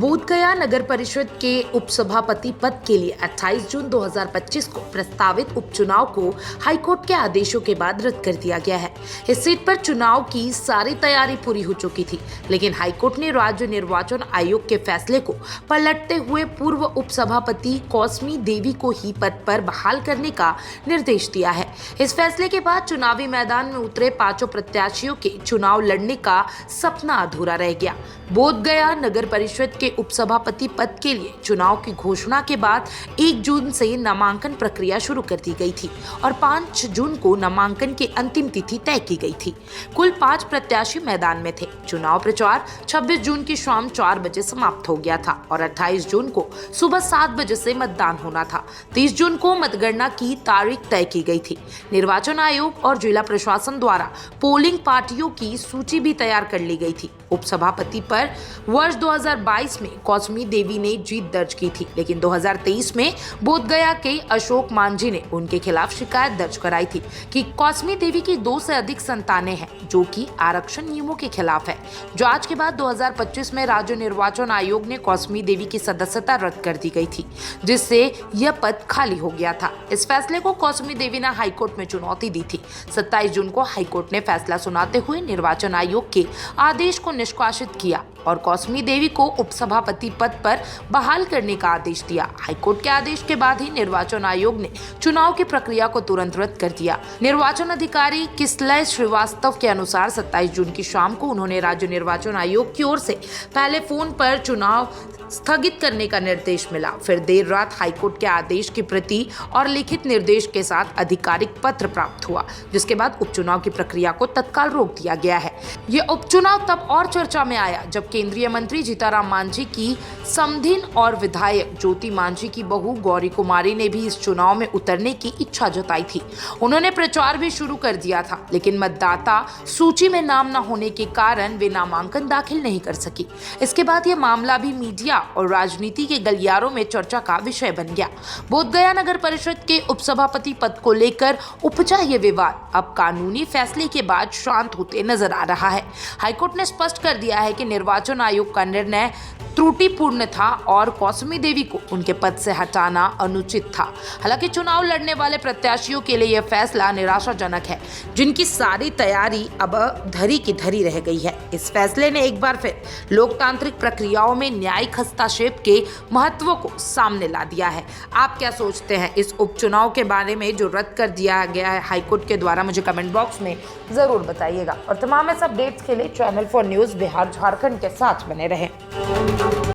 बोधगया नगर परिषद के उपसभापति पद के लिए 28 जून 2025 को प्रस्तावित उपचुनाव को हाईकोर्ट के आदेशों के बाद रद्द कर दिया गया है। इस सीट पर चुनाव की सारी तैयारी पूरी हो चुकी थी, लेकिन हाईकोर्ट ने राज्य निर्वाचन आयोग के फैसले को पलटते हुए पूर्व उपसभापति कौसमी देवी को ही पद पर बहाल करने का निर्देश दिया है। इस फैसले के बाद चुनावी मैदान में उतरे पांचों प्रत्याशियों के चुनाव लड़ने का सपना अधूरा रह गया। बोधगया नगर परिषद के उपसभापति पद के लिए चुनाव की घोषणा के बाद 1 जून से नामांकन प्रक्रिया शुरू कर दी गई थी और 5 जून को नामांकन की अंतिम तिथि तय की गई थी। कुल 5 प्रत्याशी मैदान में थे। चुनाव प्रचार 26 जून की शाम 4 बजे समाप्त हो गया था और 28 जून को सुबह 7 बजे से मतदान होना था। 30 जून को मतगणना की तारीख तय की गई थी। निर्वाचन आयोग और जिला प्रशासन द्वारा पोलिंग पार्टियों की सूची भी तैयार कर ली गई थी। उपसभापति पर वर्ष 2022 में कौसमी देवी ने जीत दर्ज की थी, लेकिन 2023 में बोधगया के अशोक मांझी ने उनके खिलाफ शिकायत दर्ज कराई थी कि कौसमी देवी की 2 से अधिक संतानें हैं, जो कि आरक्षण नियमों के खिलाफ है। जांच के बाद 2025 में राज्य निर्वाचन आयोग ने कौसमी देवी की सदस्यता रद्द कर दी गई थी, जिससे यह पद खाली हो गया था। इस फैसले को कौसमी देवी ने हाईकोर्ट में चुनौती दी थी। 27 जून को हाईकोर्ट ने फैसला सुनाते हुए निर्वाचन आयोग के आदेश को निष्कासित किया और कौसमी देवी को उपसभापति पद पर बहाल करने का आदेश दिया। हाईकोर्ट के आदेश के बाद ही निर्वाचन आयोग ने चुनाव की प्रक्रिया को तुरंत रद्द कर दिया। निर्वाचन अधिकारी किसलय श्रीवास्तव के अनुसार 27 जून की शाम को उन्होंने राज्य निर्वाचन आयोग की ओर से पहले फोन पर चुनाव स्थगित करने का निर्देश मिला। फिर देर रात हाईकोर्ट के आदेश की प्रति और लिखित निर्देश के साथ आधिकारिक पत्र प्राप्त हुआ, जिसके बाद उपचुनाव की प्रक्रिया को तत्काल रोक दिया गया है। यह उपचुनाव तब और चर्चा में आया जब केंद्रीय मंत्री जीतनराम मांझी की समधिन और विधायक ज्योति मांझी की बहू गौरी कुमारी ने भी इस चुनाव में उतरने की इच्छा जताई थी। उन्होंने प्रचार भी शुरू कर दिया था, लेकिन मतदाता सूची में नाम न होने के कारण वे नामांकन दाखिल नहीं कर सकी। इसके बाद यह मामला भी मीडिया और राजनीति के गलियारों में चर्चा का विषय बन गया। बोधगया नगर परिषद के उपसभापति पद को लेकर उपजा ये विवाद अब कानूनी फैसले के बाद शांत होते नजर आ रहा है। हाईकोर्ट ने स्पष्ट कर दिया है कि निर्वाचन आयोग का निर्णय त्रुटिपूर्ण था और कौसमी देवी को उनके पद से हटाना अनुचित था। हालांकि चुनाव लड़ने वाले प्रत्याशियों के लिए यह फैसला निराशाजनक है, जिनकी सारी तैयारी अब धरी की धरी रह गई है। इस फैसले ने एक बार फिर लोकतांत्रिक प्रक्रियाओं में न्यायिक हस्तक्षेप के महत्व को सामने ला दिया है। आप क्या सोचते हैं इस उपचुनाव के बारे में जो रद्द कर दिया गया है हाईकोर्ट के द्वारा? मुझे कमेंट बॉक्स में जरूर बताइएगा और तमाम ऐसे अपडेट्स के लिए channel for news Bihar Jharkhand के साथ बने रहें।